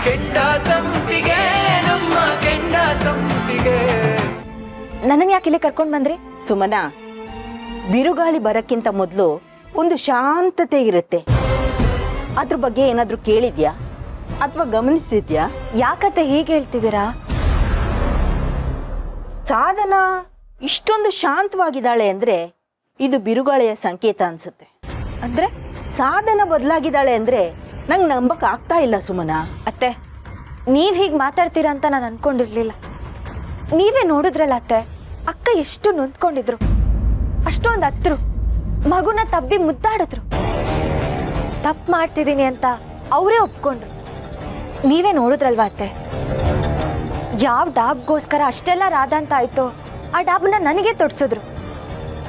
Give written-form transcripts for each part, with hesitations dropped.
ಕೆಂಡ ಸಂಪಿಗೆ ನಮ್ಮ ಕೆಂಡ ಸಂಪಿಗೆ. ನನಗೆ ಯಾಕೆ ಇಲ್ಲಿ ಕರ್ಕೊಂಡು ಬಂದ್ರಿ? ಸುಮನ, ಬಿರುಗಾಳಿ ಬರಕ್ಕಿಂತ ಮೊದಲು ಒಂದು ಶಾಂತತೆ ಇರುತ್ತೆ. ಅದ್ರ ಬಗ್ಗೆ ಏನಾದರೂ ಕೇಳಿದ್ಯಾ ಅಥವಾ ಗಮನಿಸಿದ್ಯಾ? ಯಾಕತ್ತೆ ಹೀಗೆ ಹೇಳ್ತಿದ್ದೀರಾ? ಸಾಧನ ಇಷ್ಟೊಂದು ಶಾಂತವಾಗಿದ್ದಾಳೆ ಅಂದ್ರೆ ಇದು ಬಿರುಗಾಳಿಯ ಸಂಕೇತ ಅನ್ಸುತ್ತೆ. ಅಂದ್ರೆ ಸಾಧನ ಬದಲಾಗಿದ್ದಾಳೆ ಅಂದ್ರೆ ನಂಗೆ ನಂಬಕ್ ಆಗ್ತಾ ಇಲ್ಲ ಸುಮನ. ಅತ್ತೆ, ನೀವ್ ಹೀಗೆ ಮಾತಾಡ್ತೀರಾ ಅಂತ ನಾನು ಅನ್ಕೊಂಡಿರ್ಲಿಲ್ಲ. ನೀವೇ ನೋಡಿದ್ರಲ್ಲ ಅತ್ತೆ, ಅಕ್ಕ ಎಷ್ಟು ನೊಂದ್ಕೊಂಡಿದ್ರು, ಅಷ್ಟೊಂದು ಹತ್ರು, ಮಗುನ ತಬ್ಬಿ ಮುದ್ದಾಡಿದ್ರು. ತಪ್ಪು ಮಾಡ್ತಿದ್ದೀನಿ ಅಂತ ಅವರೇ ಒಪ್ಕೊಂಡ್ರು. ನೀವೇ ನೋಡಿದ್ರಲ್ವಾ ಅತ್ತೆ, ಯಾವ ಡಾಬ್ಗೋಸ್ಕರ ಅಷ್ಟೆಲ್ಲ ರಾಧ ಅಂತ ಆಯ್ತು ಆ ಡಾಬ್ನ ನನಗೆ ತೊಡ್ಸಿದ್ರು.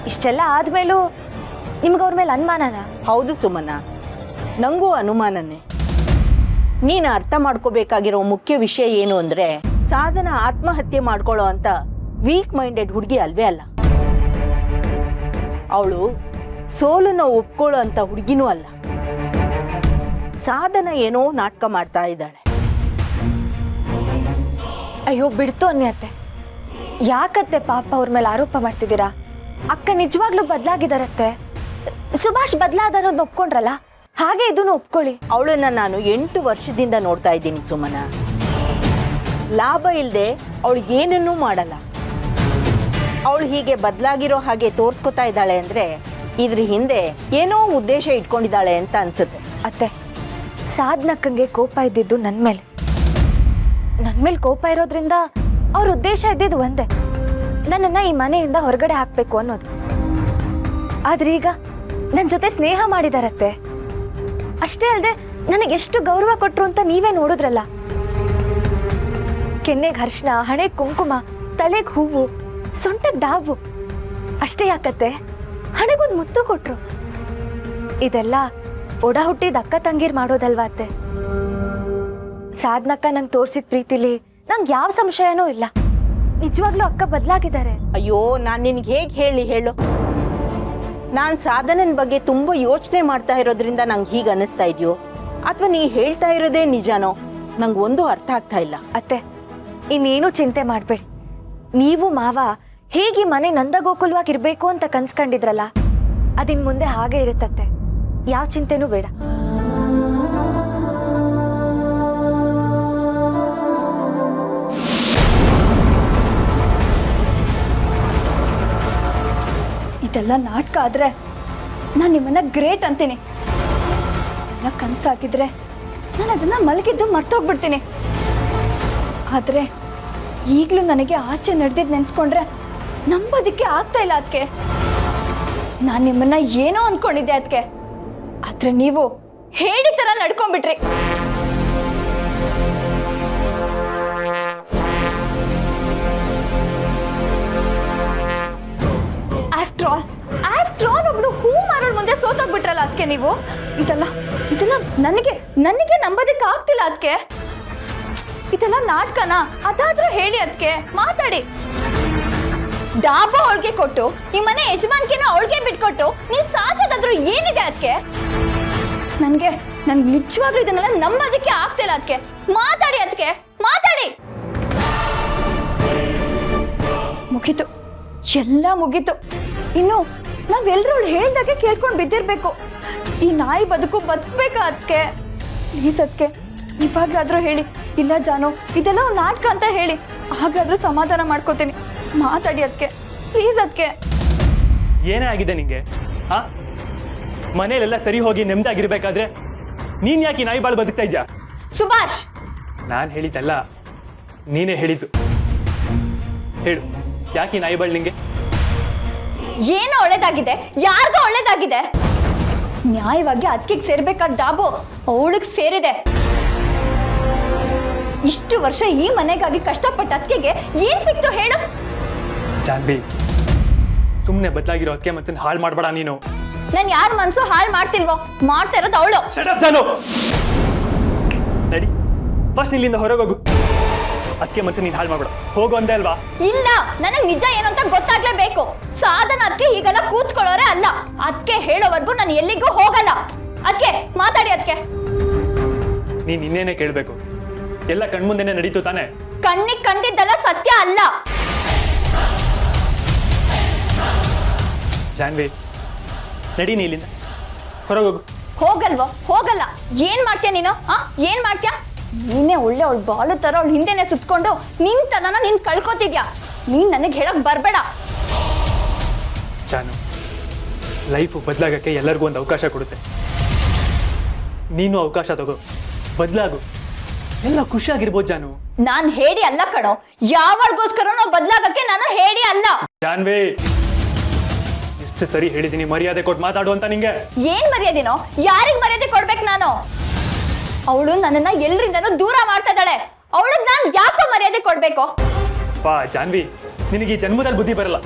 ಇಷ್ಟೆಲ್ಲ ಆದ್ಮೇಲೂ ನಿಮ್ಗೆ ಅವ್ರ ಮೇಲೆ ಅನುಮಾನನ? ಹೌದು ಸುಮನ, ನಂಗೂ ಅನುಮಾನನೇ. ನೀನು ಅರ್ಥ ಮಾಡ್ಕೋಬೇಕಾಗಿರೋ ಮುಖ್ಯ ವಿಷಯ ಏನು ಅಂದ್ರೆ, ಸಾಧನ ಆತ್ಮಹತ್ಯೆ ಮಾಡ್ಕೊಳ್ಳೋ ಅಂತ ವೀಕ್ ಮೈಂಡೆಡ್ ಹುಡುಗಿ ಅಲ್ವೇ ಅಲ್ಲ. ಅವಳು ಸೋಲನ್ನ ಒಪ್ಕೊಳ್ಳೋ ಅಂತ ಹುಡುಗಿನೂ ಅಲ್ಲ. ಸಾಧನ ಏನೋ ನಾಟಕ ಮಾಡ್ತಾ ಇದ್ದಾಳೆ. ಅಯ್ಯೋ ಬಿಡ್ತು ಅನ್ನಿ ಅತ್ತೆ, ಯಾಕತ್ತೆ ಪಾಪ ಅವ್ರ ಮೇಲೆ ಆರೋಪ ಮಾಡ್ತಿದ್ದೀರಾ? ಅಕ್ಕ ನಿಜವಾಗ್ಲೂ ಬದಲಾಗಿದಾರತ್ತೆ. ಸುಭಾಷ್ ಬದಲಾದ ಅನ್ನೋದು ಒಪ್ಕೊಂಡ್ರಲ್ಲ, ಹಾಗೆ ಇದನ್ನು ಒಪ್ಕೊಳ್ಳಿ. ಅವಳನ್ನ ನಾನು 8 ವರ್ಷದಿಂದ ನೋಡ್ತಾ ಇದ್ದೀನಿ ಸುಮನ. ಲಾಭ ಇಲ್ಲದೆ ಅವಳಿಗೇನನ್ನೂ ಮಾಡಲ್ಲ. ಅವಳು ಹೀಗೆ ಬದಲಾಗಿರೋ ಹಾಗೆ ತೋರ್ಸ್ಕೊತಾ ಇದ್ದಾಳೆ ಅಂದ್ರೆ ಇದ್ರ ಹಿಂದೆ ಏನೋ ಉದ್ದೇಶ ಇಟ್ಕೊಂಡಿದ್ದಾಳೆ ಅಂತ ಅನ್ಸುತ್ತೆ. ಅತ್ತೆ, ಸಾಧನಕ್ಕಂಗೆ ಕೋಪ ಇದ್ದಿದ್ದು ನನ್ನ ಮೇಲೆ ಕೋಪ ಇರೋದ್ರಿಂದ ಅವ್ರ ಉದ್ದೇಶ ಇದ್ದಿದ್ದು ಒಂದೇ, ನನ್ನನ್ನ ಈ ಮನೆಯಿಂದ ಹೊರಗಡೆ ಹಾಕ್ಬೇಕು ಅನ್ನೋದು. ಆದ್ರೆ ಈಗ ನನ್ನ ಜೊತೆ ಸ್ನೇಹ ಮಾಡಿದಾರತ್ತೆ. ಅಷ್ಟೇ ಅಲ್ಲದೆ ನನಗೆ ಎಷ್ಟು ಗೌರವ ಕೊಟ್ರು ಅಂತ ನೀವೇ ನೋಡಿದ್ರಲ್ಲ. ಕೆನ್ನೆಗೆ ಅರಿಶಿನ, ಹಣೆಗೆ ಕುಂಕುಮ, ತಲೆಗೆ ಹೂವು, ಸೊಂಟಕ್ಕೆ ಡಾಬು. ಅಷ್ಟೇ ಯಾಕತ್ತೆ, ಹಣೆಗೊಂದು ಮುತ್ತು ಕೊಟ್ರು. ಇದೆಲ್ಲ ಒಡ ಹುಟ್ಟಿದ ಅಕ್ಕ ತಂಗೀರ್ ಮಾಡೋದಲ್ವಾ ಅತ್ತೆ? ಸಾಧನಕ್ಕ ನಂಗೆ ತೋರಿಸಿದ ಪ್ರೀತಿಲಿ ನಂಗೆ ಯಾವ ಸಂಶಯನೂ ಇಲ್ಲ. ನಿಜವಾಗ್ಲೂ ಅಕ್ಕ ಬದಲಾಗಿದ್ದಾರೆ. ಅಯ್ಯೋ, ನಾನು ನಿನ್ಗೆ ಹೇಗೆ ಹೇಳು? ನಾನು ಸಾಧನನ ಬಗ್ಗೆ ತುಂಬ ಯೋಚನೆ ಮಾಡ್ತಾ ಇರೋದ್ರಿಂದ ನಂಗೆ ಹೀಗೆ ಅನ್ನಿಸ್ತಾ ಇದೆಯೋ ಅಥವಾ ನೀ ಹೇಳ್ತಾ ಇರೋದೇ ನಿಜಾನೋ ನಂಗೆ ಒಂದು ಅರ್ಥ ಆಗ್ತಾ ಇಲ್ಲ. ಅತ್ತೆ, ಇನ್ನೇನು ಚಿಂತೆ ಮಾಡಬೇಡಿ. ನೀವು ಮಾವ ಹೇಗೆ ಮನೆ ನಂದಗೋಕುಲವಾಗಿರ್ಬೇಕು ಅಂತ ಕನ್ಸ್ಕೊಂಡಿದ್ರಲ್ಲ, ಅದಿನ್ ಮುಂದೆ ಹಾಗೆ ಇರುತ್ತತ್ತೆ. ಯಾವ ಚಿಂತೆನೂ ಬೇಡ. ಇದೆಲ್ಲ ನಾಟಕ ಆದ್ರೆ ನಾನು ನಿಮ್ಮನ್ನ ಗ್ರೇಟ್ ಅಂತೀನಿ. ಇದೆಲ್ಲ ಕನ್ಸಾಗಿದ್ರೆ ನಾನು ಅದನ್ನ ಮಲಗಿದ್ದು ಮರ್ತೋಗ್ಬಿಡ್ತೀನಿ. ಆದ್ರೆ ಈಗಲೂ ನನಗೆ ಆಚೆ ನಡೆದಿದ್ದು ನೆನ್ಸ್ಕೊಂಡ್ರೆ ನಂಬೋದಕ್ಕೆ ಆಗ್ತಾ ಇಲ್ಲ. ಅದಕ್ಕೆ ನಾನು ನಿಮ್ಮನ್ನ ಏನೋ ಅನ್ಕೊಂಡಿದ್ದೆ ಅದಕ್ಕೆ, ಆದ್ರೆ ನೀವು ಹೇಳಿ ತರ ನಡ್ಕೊಂಡ್ಬಿಟ್ರಿ. ಆಫ್ಟರ್ ಆಲ್ ಒಬ್ಳು ಹೂ ಮಾರೋಳ್ ಮುಂದೆ ಸೋತೋಗ್ಬಿಟ್ರಲ್ಲ ಅದಕ್ಕೆ ನೀವು. ಇದೆಲ್ಲ ನನಗೆ ನಂಬೋದಕ್ಕೆ ಆಗ್ತಿಲ್ಲ ಅದಕ್ಕೆ. ಇದೆಲ್ಲ ನಾಟಕನಾ? ಅದಾದ್ರೂ ಹೇಳಿ ಅದಕ್ಕೆ, ಮಾತಾಡಿ. ಡಾಬಾ ಅವಳಿಗೆ ಕೊಟ್ಟು ಈ ಮನೆ ಯಜಮಾನ್ಕಿನ ಅವಳಿಗೆ ಬಿಟ್ಕೊಟ್ಟು ನೀವು ಸಾಚೋದಾದ್ರೂ ಏನಿದೆ ಅದಕ್ಕೆ? ನನ್ಗೆ ನಿಜವಾಗ್ಲೂ ಇದನ್ನೆಲ್ಲ ನಂಬೋದಕ್ಕೆ ಆಗ್ತಿಲ್ಲ ಅದಕ್ಕೆ. ಮಾತಾಡಿ ಅದಕ್ಕೆ, ಮಾತಾಡಿ. ಮುಗೀತು, ಎಲ್ಲ ಮುಗೀತು. ಇನ್ನು ನಾವೆಲ್ಲರೂ ಅವಳು ಹೇಳ್ದಾಗೆ ಕೇಳ್ಕೊಂಡು ಬಿದ್ದಿರ್ಬೇಕು. ಈ ನಾಯಿ ಬದುಕಬೇಕಾ ಅದಕ್ಕೆ? ಪ್ಲೀಸ್ ಅದಕ್ಕೆ ಇವಾಗ್ಲಾದ್ರೂ ಹೇಳಿ. ಇಲ್ಲ ಜಾನು, ಇದೆಲ್ಲ ಒಂದು ನಾಟಕ ಅಂತ ಹೇಳಿ, ಹಾಗಾದ್ರೂ ಸಮಾಧಾನ ಮಾಡ್ಕೋತೀನಿ. ಮಾತಾಡಿ ಅದಕ್ಕೆ, ಪ್ಲೀಸ್ ಅದಕ್ಕೆ. ಏನೇ ಆಗಿದೆ ನಿಂಗೆ? ಹಾ, ಮನೇಲೆಲ್ಲ ಸರಿ ಹೋಗಿ ನೆಮ್ಮದಿಯಾಗಿರ್ಬೇಕಾದ್ರೆ ನೀನ್ ಯಾಕೆ ನಾಯಿ ಬಾಳು ಬದುಕ್ತಾ ಇದ್ಯಾ? ಸುಭಾಷ್, ನಾನು ಹೇಳಿದ್ದಲ್ಲ, ನೀನೇ ಹೇಳಿದ್ದು. ಹೇಳು, ಯಾಕೆ ನಾಯಿ ಬಾಳು ನಿಂಗೆ? ಏನೋ ಒಳ್ಳೇದಾಗಿದೆ, ಯಾರಿಗೋ ಒಳ್ಳೇದಾಗಿದೆ. ನ್ಯಾಯವಾಗಿ ಅದಕ್ಕೆ ಸೇರ್ಬೇಕಾದ ಡಾಬು ಅವಳಿಗೆ ಸೇರಿದೆ. ಇಷ್ಟು ವರ್ಷ ಈ ಮನೆಗಾಗಿ ಕಷ್ಟಪಟ್ಟ ಅದಕ್ಕೆ ಏನ್ ಸಿಕ್ತು ಹೇಳು? ಜಾನ್ವಿ, ಸುಮ್ಮನೆ ಬದಲಾಗಿರೋ ಅದಕ್ಕೆ ಮತ್ತೆ ಹಾಳು ಮಾಡಬೇಡ ನೀನು. ನಾನು ಯಾರ ಮನ್ಸು ಹಾಳು ಮಾಡ್ತಿಲ್ವೋ, ಮಾಡ್ತಾ ಇರೋದು ಅವಳು. ಜಾನು, ನಡಿ ಫಸ್ಟ್ ಇಲ್ಲಿಂದ ಹೊರಗೋಗು. ಅದಕ್ಕೆ ಮತ್ತೆ ನೀನು ಹಾಳು ಮಾಡ್ಬೇಡ, ಹೋಗು ಅಂದೆ ಅಲ್ವಾ? ಇಲ್ಲ, ನನಗೆ ನಿಜ ಏನು ಅಂತ ಗೊತ್ತಾಗ್ಲೇಬೇಕು. ಸಾಧನ ಅದಕ್ಕೆ ಹೀಗೆಲ್ಲ ಕೂತ್ಕೊಳ್ಳೋರೆ ಅಲ್ಲ. ಅದಕ್ಕೆ ಹೇಳೋವರೆಗೂ ನಾನು ಎಲ್ಲಿಗೂ ಹೋಗಲ್ಲ. ಅದಕ್ಕೆ ಮಾತಾಡಿ. ಅದಕ್ಕೆ ನೀನ್ ಇನ್ನೇನೆ ಕೇಳಬೇಕು. ಎಲ್ಲ ಕಣ್ಮುಂದೆನೆ ನಡೀತು ತಾನೆ. ಕಣ್ಣಿಗೆ ಕಂಡಿದ್ದೆಲ್ಲ ಸತ್ಯ ಅಲ್ಲ. ಜಾನ್ವಿ, ನಡಿ ನೀ ಇಲ್ಲಿಂದ, ಹೊರಗೋಗು. ಹೋಗಲ್ವೋ? ಹೋಗಲ್ಲ. ಏನ್ ಮಾಡ್ತೀಯ ನೀನು? ಏನ್ ಮಾಡ್ತೀಯ? ನೀನೇ ಒಳ್ಳೆ ಅವಳು ಬಾಲು ತರ ಅವಳು ಹಿಂದೆನೆ ಸುತ್ಕೊಂಡು ನಿನ್ ತನನ ನೀನ್ ಕಳ್ಕೊತಿದ್ಯಾ. ನೀನ್ ನನಗೆ ಹೇಳಕ್ ಬರ್ಬೇಡ. ಜಾನು, ಲೈಫು ಬದಲಾಗಕ್ಕೆ ಎಲ್ಲರಿಗೂ ಒಂದು ಅವಕಾಶ ಕೊಡುತ್ತೆ. ನೀನು ಅವಕಾಶ ತಗೋ, ಬದಲಾಗು, ಎಲ್ಲ ಖುಷಿಯಾಗಿರ್ಬೋದು ಜಾನು. ನಾನ್ ಹೇಳಿ ಅಲ್ಲ ಕಣೋ, ಯಾವಳಿಗೋಸ್ಕರ ನಾವು ಬದಲಾಗಕ್ಕೆ ನಾನು ಹೇಳಿ ಅಲ್ಲ. ಜಾನ್ವಿ, ಎಷ್ಟು ಸರಿ ಹೇಳಿದೀನಿ ಮರ್ಯಾದೆ ಕೊಟ್ಟು ಮಾತಾಡು ಅಂತ ನಿಂಗೆ. ಏನ್ ಮರ್ಯಾದೆನೋ? ಯಾರಿಗ್ ಮರ್ಯಾದೆ ಕೊಡ್ಬೇಕು ನಾನು? ಅವಳು ನನ್ನನ್ನ ಎಲ್ರಿಂದನೂ ದೂರ ಮಾಡ್ತಾ ಇದ್ದಾಳೆ. ಅವಳಗ್ ನಾನ್ ಯಾಕೋ ಮರ್ಯಾದೆ ಕೊಡ್ಬೇಕು? ಪಾ ಜಾನ್ವಿ, ನಿನಗೆ ಈ ಜನ್ಮದಲ್ಲಿ ಬುದ್ಧಿ ಬರಲ್ಲ.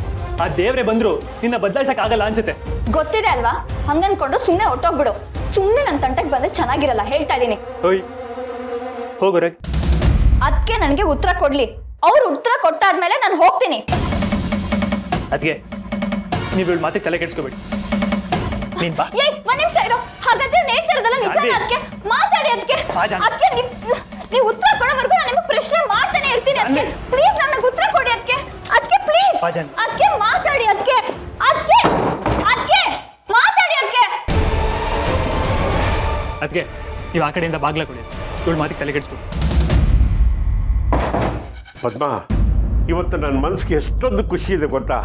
ಆ ದೇವ್ರೆ ಬಂದ್ರು ನಿನ್ನ ಬದಲಾಯಿಸಕ್ ಆಗಲ್ಲ ಅನ್ಸುತ್ತೆ. ಗೊತ್ತಿದೆ ಅಲ್ವಾ? ಹಂಗನ್ಕೊಂಡು ಸುಮ್ನೆ ಹೊಟ್ಟೋಗ್ಬಿಡು. ಸುಮ್ನೆ ನನ್ ತಂಟಕ್ ಬಂದ್ರೆ ಚೆನ್ನಾಗಿರಲ್ಲ, ಹೇಳ್ತಾ ಇದೀನಿ. ಹೋಯ್ ಹೋಗೋರೆ. ಅದಕ್ಕೆ ನನಗೆ ಉತ್ತರ ಕೊಡ್ಲಿ. ಅವ್ರು ಉತ್ತರ ಕೊಟ್ಟಾದ್ಮೇಲೆ ನಾನು ಹೋಗ್ತೀನಿ. ಅದ್ಗೆ ನೀವು ಇವಳು ಮಾತಿಗೆ ತಲೆ ಕೆಡಿಸ್ಕೋಬೇಡಿ. ನೀನ್ ಬಾ. ಏಯ್, ಒಂದ್ ನಿಮಿಷ ಇರೋ. ಹಾಗಾದ್ರೆ ಹೇಳ್ತಾ ಇರೋದಲ್ಲ ನಿಜಾನ? ಜಾನ್ವಿ. ಅದಕ್ಕೆ ಮಾತಾಡಿ. ಅದಕ್ಕೆ ಬಾ ಜಾನ್ವಿ. ಅದಕ್ಕೆ ನೀವು ಉತ್ತರ ಕೊಡೋವರೆಗೂ ನಾನು ನಿಮಗೆ ಪ್ರಶ್ನೆ ಮಾಡ್ತಾನೆ ಇರ್ತೀನಿ. ಅದಕ್ಕೆ ಜಾನ್ವಿ. ಪ್ಲೀಸ್ ನನಗೆ ಉತ್ತರ ಕೊಡಿ. ಅದಕ್ಕೆ ಪ್ಲೀಸ್. ಬಾ ಜಾನ್ವಿ. ಅದಕ್ಕೆ ಮಾತಾಡಿ. ಅದಕ್ಕೆ ಮಾತಾಡಿ. ಅದ್ಗೆ ನೀವು ಆ ಕಡೆಯಿಂದ ಬಾಗ್ಲ ಕೊಡಿ. ಇವಳು ಮಾತಿಗೆ ತಲೆ ಕೆಡಿಸ್ಕೊಡಿ. ಪದ್ಮ, ಇವತ್ತು ನನ್ನ ಮನಸ್ಸಿಗೆ ಎಷ್ಟೊಂದು ಖುಷಿ ಇದೆ ಗೊತ್ತಾ.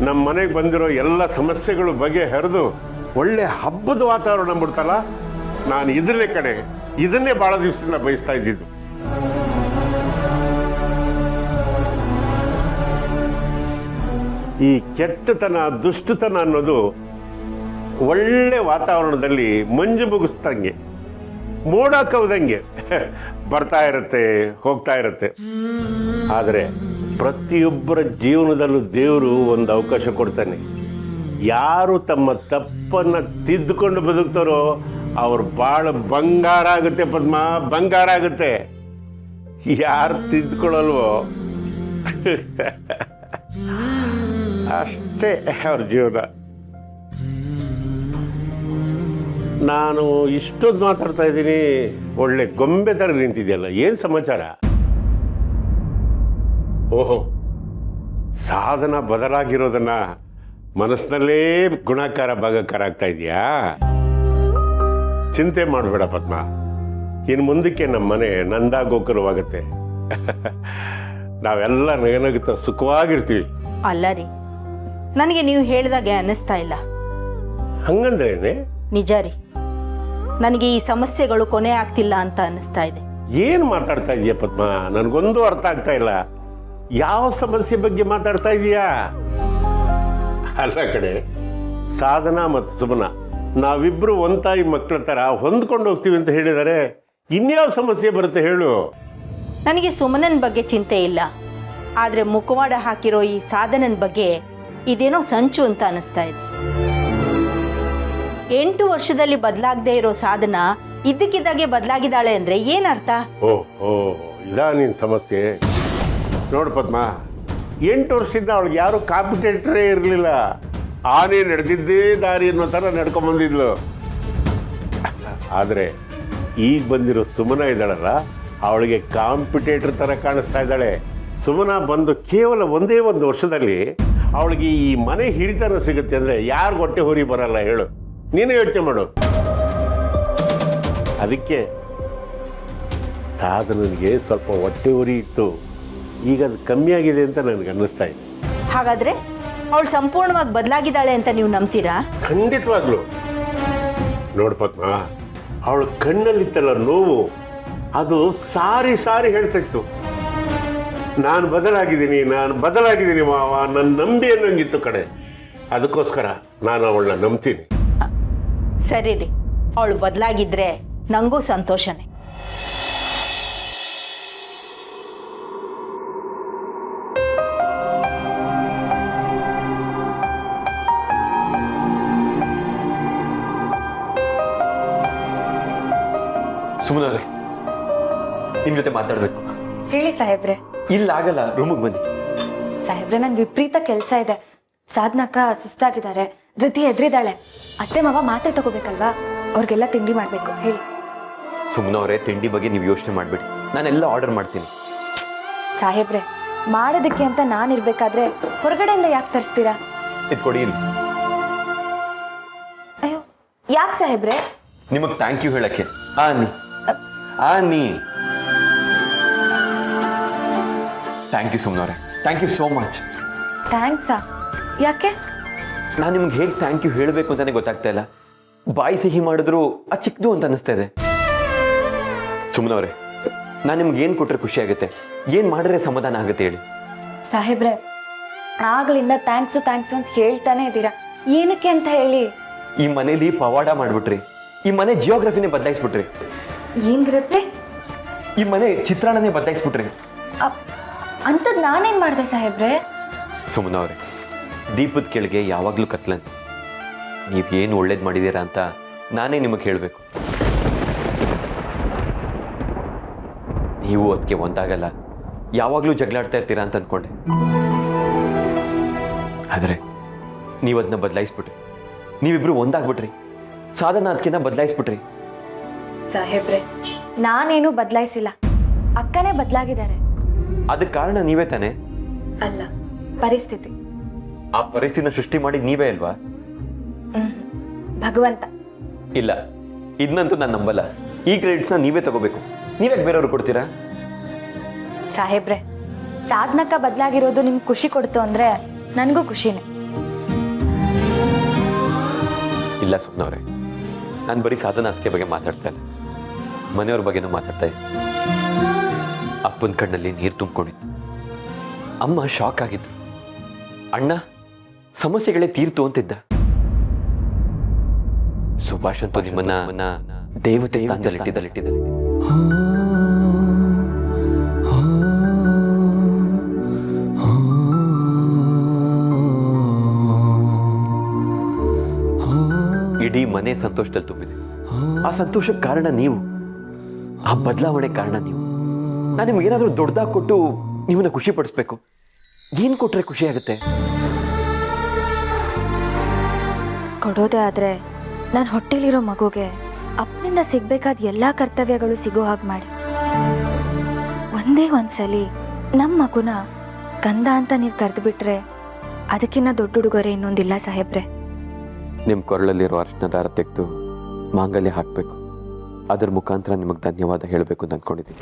ನಮ್ಮ ಮನೆಗೆ ಬಂದಿರೋ ಎಲ್ಲ ಸಮಸ್ಯೆಗಳು ಬಗೆಹರಿದು ಒಳ್ಳೆ ಹಬ್ಬದ ವಾತಾವರಣ ಬಿಡ್ತಲ್ಲ. ನಾನು ಇದನ್ನೇ ಭಾಳ ದಿವಸದಿಂದ ಬಯಸ್ತಾ ಇದ್ದಿದ್ದು. ಈ ಕೆಟ್ಟತನ, ದುಷ್ಟತನ ಅನ್ನೋದು ಒಳ್ಳೆ ವಾತಾವರಣದಲ್ಲಿ ಮಂಜು ಮುಗಿಸ್ದಂಗೆ, ಮೋಡ ಕವ್ದಂಗೆ ಬರ್ತಾ ಇರುತ್ತೆ, ಹೋಗ್ತಾ ಇರುತ್ತೆ. ಆದರೆ ಪ್ರತಿಯೊಬ್ಬರ ಜೀವನದಲ್ಲೂ ದೇವರು ಒಂದು ಅವಕಾಶ ಕೊಡ್ತಾನೆ. ಯಾರು ತಮ್ಮ ತಪ್ಪನ್ನು ತಿದ್ದುಕೊಂಡು ಬದುಕ್ತಾರೋ ಅವ್ರು ಭಾಳ ಬಂಗಾರ ಆಗುತ್ತೆ ಪದ್ಮ, ಬಂಗಾರ ಆಗುತ್ತೆ. ಯಾರು ತಿದ್ದುಕೊಳ್ಳಲ್ವೋ ಅಷ್ಟೇ ಅವ್ರ ಜೀವನ. ನಾನು ಇಷ್ಟೊಂದು ಮಾತಾಡ್ತಾ ಇದ್ದೀನಿ, ಒಳ್ಳೆ ಗೊಂಬೆ ಥರ ನಿಂತಿದೆಯಲ್ಲ, ಏನು ಸಮಾಚಾರ? ಓಹೋ, ಸಾಧನ ಬದಲಾಗಿರೋದನ್ನ ಮನಸ್ಸಿನಲ್ಲೇ ಗುಣಾಕಾರ ಭಾಗಕಾರ ಆಗ್ತಾ ಇದೆಯಾ? ಚಿಂತೆ ಮಾಡಬೇಡ ಪದ್ಮ, ಇನ್ನು ಮುಂದಕ್ಕೆ ನಮ್ಮ ಮನೆ ನಂದಾ ಗೋಕುಲವಾಗುತ್ತೆ. ನಾವೆಲ್ಲ ನಗನಗುತ್ತಾ ಸುಖವಾಗಿರ್ತೀವಿ. ಅಲ್ಲ ರೀ, ನನಗೆ ನೀವು ಹೇಳಿದಾಗೆ ಅನ್ನಿಸ್ತಾ ಇಲ್ಲ. ಹಂಗಂದ್ರೇನೆ? ನಿಜ ರೀ, ನನಗೆ ಈ ಸಮಸ್ಯೆಗಳು ಕೊನೆ ಆಗ್ತಿಲ್ಲ ಅಂತ ಅನ್ನಿಸ್ತಾ ಇದೆ. ಏನು ಮಾತಾಡ್ತಾ ಇದೀಯ ಪದ್ಮ? ನನಗೊಂದು ಅರ್ಥ ಆಗ್ತಾ ಇಲ್ಲ. ಯಾವ ಸಮಸ್ಯೆ ಬಗ್ಗೆ ಮಾತಾಡ್ತಾ ಇದೀಯಾ? ಅಲ್ಲ ಕಡೆ, ಸಾಧನಾ ಮತ್ತು ಸುಮನ ನಾವಿಬ್ರು ಒಂತಾಯಿ ಮಕ್ಕಳ ಥರ ಹೊಂದ್ಕೊಂಡು ಹೋಗ್ತೀವಿ ಅಂತ ಹೇಳಿದರೆ ಇನ್ಯಾವ ಸಮಸ್ಯೆ ಬರುತ್ತೆ ಹೇಳು? ನನಗೆ ಸುಮನನ ಬಗ್ಗೆ ಚಿಂತೆ ಇಲ್ಲ, ಆದರೆ ಮುಖವಾಡ ಹಾಕಿರೋ ಈ ಸಾಧನನ ಬಗ್ಗೆ ಇದೇನೋ ಸಂಚು ಅಂತ ಅನ್ನಿಸ್ತಾ ಇದೆ. 8 ವರ್ಷದಲ್ಲಿ ಬದಲಾಗದೆ ಇರೋ ಸಾಧನ ಇದ್ದಕ್ಕಿದ್ದಾಗೆ ಬದಲಾಗಿದ್ದಾಳೆ ಅಂದರೆ ಏನರ್ಥ? ಓ ಇದಾ ನಿನ್ನ ಸಮಸ್ಯೆ? ನೋಡು ಪದ್ಮ, 8 ವರ್ಷದಿಂದ ಅವಳಿಗೆ ಯಾರು ಕಾಂಪಿಟೇಟರೇ ಇರಲಿಲ್ಲ. ಆನೆ ನಡೆದಿದ್ದೇ ದಾರಿ ಅನ್ನೋ ಥರ ನಡ್ಕೊಂಬಂದಿದ್ಲು. ಆದರೆ ಈಗ ಬಂದಿರೋ ಸುಮನ ಇದ್ದಾಳಲ್ಲ, ಅವಳಿಗೆ ಕಾಂಪಿಟೇಟರ್ ಥರ ಕಾಣಿಸ್ತಾ ಇದ್ದಾಳೆ. ಸುಮನ ಬಂದು ಕೇವಲ ಒಂದೇ ಒಂದು ವರ್ಷದಲ್ಲಿ ಅವಳಿಗೆ ಈ ಮನೆ ಹಿರಿತನ ಸಿಗುತ್ತೆ ಅಂದರೆ ಯಾರು ಹೊಟ್ಟೆ ಹೊರಿ ಬರಲ್ಲ ಹೇಳು? ನೀನೇ ಯೋಚನೆ ಮಾಡು. ಅದಕ್ಕೆ ಸಾಧನನಿಗೆ ಸ್ವಲ್ಪ ಹೊಟ್ಟೆ ಉರಿ ಇತ್ತು, ಈಗ ಅದು ಕಮ್ಮಿ ಆಗಿದೆ ಅಂತ ನನಗೆ ಅನ್ನಿಸ್ತಾ ಇದೆ. ಹಾಗಾದರೆ ಅವಳು ಸಂಪೂರ್ಣವಾಗಿ ಬದಲಾಗಿದ್ದಾಳೆ ಅಂತ ನೀವು ನಂಬ್ತೀರಾ? ಖಂಡಿತವಾಗ್ಲು. ನೋಡು ಪದ್ಮ, ಅವಳ ಕಣ್ಣಲ್ಲಿತ್ತಲ್ಲ ನೋವು, ಅದು ಸಾರಿ ಸಾರಿ ಹೇಳ್ತಾ ಇತ್ತು, ನಾನು ಬದಲಾಗಿದ್ದೀನಿ ಮಾವ, ನನ್ನ ನಂಬಿ ಅನ್ನೋಂಗಿತ್ತು ಕಡೆ. ಅದಕ್ಕೋಸ್ಕರ ನಾನು ಅವಳನ್ನ ನಂಬ್ತೀನಿ. ಸರಿ ರೀ, ಅವಳು ಬದಲಾಗಿದ್ರೆ ನನಗೂ ಸಂತೋಷನೇ. ಸುಮ್ಮನೆ ನಿಮ್ಮ ಜೊತೆ ಮಾತಾಡಬೇಕು. ಹೇಳಿ ಸಾಹೇಬ್ರೆ. ಇಲ್ಲ ಆಗಲ್ಲ, ರೂಮಿಗೆ ಬನ್ನಿ. ಸಾಹೇಬ್ರೆ, ನನ್ ವಿಪರೀತ ಕೆಲಸ ಇದೆ. ಸಾಧನಕ್ಕ ಸುಸ್ತಾಗಿದ್ದಾರೆ, ಧೃತಿ ಎದ್ರಿದ್ದಾಳೆ. ಅತ್ತೆ ಮಾವ ಮಾತ್ರೆ ತಗೋಬೇಕಲ್ವಾ, ಅವ್ರಿಗೆಲ್ಲ ತಿಂಡಿ ಮಾಡ್ಬೇಕು. ಹೇಳಿ. ಸುಮ್ಮನವರೇ, ತಿಂಡಿ ಬಗ್ಗೆ ನೀವು ಯೋಚನೆ ಮಾಡಬೇಡಿ, ನಾನೆಲ್ಲ ಆರ್ಡರ್ ಮಾಡ್ತೀನಿ. ಸಾಹೇಬ್ರೆ, ಮಾಡೋದಕ್ಕೆ ಅಂತ ನಾನಿರ್ಬೇಕಾದ್ರೆ ಹೊರಗಡೆಯಿಂದ ಯಾಕೆ ತರಿಸ್ತೀರಾ? ಇದು ಕೊಡಿ ಇಲ್ಲಿ. ಅಯ್ಯೋ, ಯಾಕೆ ಸಾಹೇಬ್ರೆ? ನಿಮಗೆ ಥ್ಯಾಂಕ್ ಯು ಹೇಳಕ್ಕೆ. ನೀ ಥ್ಯಾಂಕ್ ಯು ಸುಮ್ಮನವ್ರೆ, ಥ್ಯಾಂಕ್ ಯು ಸೋ ಮಚ್. ಥ್ಯಾಂಕ್ಸಾ? ಯಾಕೆ? ನಾನು ನಿಮ್ಗೆ ಹೇಗೆ ಥ್ಯಾಂಕ್ ಯು ಹೇಳಬೇಕು ಅಂತಾನೆ ಗೊತ್ತಾಗ್ತಾ ಇಲ್ಲ. ಬಾಯಿ ಸಿಹಿ ಮಾಡಿದ್ರು ಅದು ಚಿಕ್ಕದು ಅಂತ ಅನ್ನಿಸ್ತಾ ಇದೆ. ಸುಮ್ಮನವ್ರೆ, ನಾನು ನಿಮ್ಗೆ ಏನು ಕೊಟ್ಟರೆ ಖುಷಿ ಆಗುತ್ತೆ, ಏನು ಮಾಡಿದ್ರೆ ಸಮಾಧಾನ ಆಗುತ್ತೆ ಹೇಳಿ? ಸಾಹೇಬ್ರೆ, ಆಗ್ಲಿಂದ ಥ್ಯಾಂಕ್ಸು ಅಂತ ಹೇಳ್ತಾನೆ ಇದ್ದೀರಾ, ಏನಕ್ಕೆ ಅಂತ ಹೇಳಿ? ಈ ಮನೇಲಿ ಪವಾಡ ಮಾಡ್ಬಿಟ್ರಿ, ಈ ಮನೆ ಜಿಯೋಗ್ರಫಿನೇ ಬದಲಾಯಿಸ್ಬಿಟ್ರಿ, ಏನಿರುತ್ತೆ? ಈ ಮನೆ ಚಿತ್ರಣನೇ ಬದಲಾಯಿಸ್ಬಿಟ್ರಿ. ಅಂಥದ್ದು ನಾನೇನು ಮಾಡಿದೆ ಸಾಹೇಬ್ರೆ? ಸುಮ್ಮನವ್ರೆ, ದೀಪದ ಕೆಳಗೆ ಯಾವಾಗಲೂ ಕತ್ಲಂತೆ. ನೀವೇನು ಒಳ್ಳೇದು ಮಾಡಿದ್ದೀರಾ ಅಂತ ನಾನೇ ನಿಮಗೆ ಹೇಳಬೇಕು. ನೀವು ಅದಕ್ಕೆ ಒಂದಾಗಲ್ಲ, ಯಾವಾಗಲೂ ಜಗಳಾಡ್ತಾ ಇರ್ತೀರಾ ಅಂತ ಅಂದ್ಕೊಂಡೆ. ಆದರೆ ನೀವು ಅದನ್ನ ಬದಲಾಯಿಸ್ಬಿಟ್ರಿ. ನೀವಿಬ್ರು ಒಂದಾಗ್ಬಿಟ್ರಿ. ಸಾಧನ ಅದಕ್ಕಿಂತ ಬದಲಾಯಿಸ್ಬಿಟ್ರಿ. ಸಾಹೇಬ್ರೆ, ನಾನೇನು ಬದಲಾಯಿಸಿಲ್ಲ, ಅಕ್ಕನೇ ಬದಲಾಗಿದ್ದಾರೆ. ಅದಕ್ಕೆ ಕಾರಣ ನೀವೇ ತಾನೆ? ಅಲ್ಲ, ಪರಿಸ್ಥಿತಿ. ಆ ಪರಿಸ್ಥಿತಿನ ಸೃಷ್ಟಿ ಮಾಡಿದ ನೀವೇ ಅಲ್ವಾ? ಭಗವಂತ. ಇಲ್ಲ, ಇದನ್ನಂತೂ ನಾನು ನಂಬಲ್ಲ. ಈ ಕ್ರೆಡಿಟ್ಸ್ನ ನೀವೇ ತಗೋಬೇಕು. ನೀವೇ ಬೇರೆಯವ್ರು ಕೊಡ್ತೀರಾ? ಸಾಹೇಬ್ರೆ, ಸಾಧನಕ್ಕ ಬದಲಾಗಿರೋದು ನಿಮ್ಗೆ ಖುಷಿ ಕೊಡ್ತು ಅಂದ್ರೆ ನನಗೂ ಖುಷಿನೇ. ಇಲ್ಲ ಸುಮ್ಮನವ್ರೆ, ನಾನು ಬರೀ ಸಾಧನ ಅದಕ್ಕೆ ಬಗ್ಗೆ ಮಾತಾಡ್ತಾ ಇಲ್ಲ, ಮನೆಯವ್ರ ಬಗ್ಗೆನೂ ಮಾತಾಡ್ತಾ ಇದ್ದೆ. ಅಪ್ಪನ ಕಣ್ಣಲ್ಲಿ ನೀರು ತುಂಬಿಕೊಂಡಿತ್ತು. ಅಮ್ಮ ಶಾಕ್ ಆಗಿದ್ದು. ಅಣ್ಣ ಸಮಸ್ಯೆಗಳೇ ತೀರ್ತು ಅಂತಿದ್ದ. ಸುಭಾಷ್ ಅಂತೂ ನಿಮ್ಮನ್ನ ದೇವತೆ ಸ್ಥಾನದಲ್ಲಿಟ್ಟಿದ್ದಲ್ಲಿ. ಇಡೀ ಮನೆ ಸಂತೋಷದಲ್ಲಿ ತುಂಬಿದೆ. ಆ ಸಂತೋಷಕ್ಕೆ ಕಾರಣ ನೀವು, ಆ ಬದಲಾವಣೆ ಕಾರಣ ನೀವು. ನಾನು ನಿಮ್ಗೆ ಏನಾದರೂ ದೊಡ್ಡದಾಗಿ ಕೊಟ್ಟು ನಿಮ್ಮನ್ನ ಖುಷಿ ಪಡಿಸ್ಬೇಕು. ಏನು ಕೊಟ್ರೆ ಖುಷಿ ಆಗುತ್ತೆ? ಕೊಡೋದೇ ಆದ್ರೆ ನಾನು ಹೊಟ್ಟೆಲಿರೋ ಮಗುಗೆ ಅಪ್ಪನಿಂದ ಸಿಗ್ಬೇಕಾದ ಎಲ್ಲ ಕರ್ತವ್ಯಗಳು ಸಿಗೋ ಹಾಗೆ ಮಾಡಿ. ಒಂದೇ ಒಂದ್ಸಲಿ ನಮ್ಮ ಮಗುನ ಕಂದ ಅಂತ ನೀವು ಕರೆದು ಬಿಟ್ರೆ ಅದಕ್ಕಿಂತ ದೊಡ್ಡ ಉಡುಗೊರೆ ಇನ್ನೊಂದಿಲ್ಲ ಸಾಹೇಬ್ರೆ. ನಿಮ್ಮ ಕೊರಳಲ್ಲಿರೋ ಅರ್ಶಿನ ದಾರ ತೆಗೆದು ಮಾಂಗಲ್ಯ ಹಾಕಬೇಕು. ಅದ್ರ ಮುಖಾಂತರ ನಿಮಗೆ ಧನ್ಯವಾದ ಹೇಳಬೇಕು ಅಂತ ಅಂದ್ಕೊಂಡಿದ್ದೀನಿ.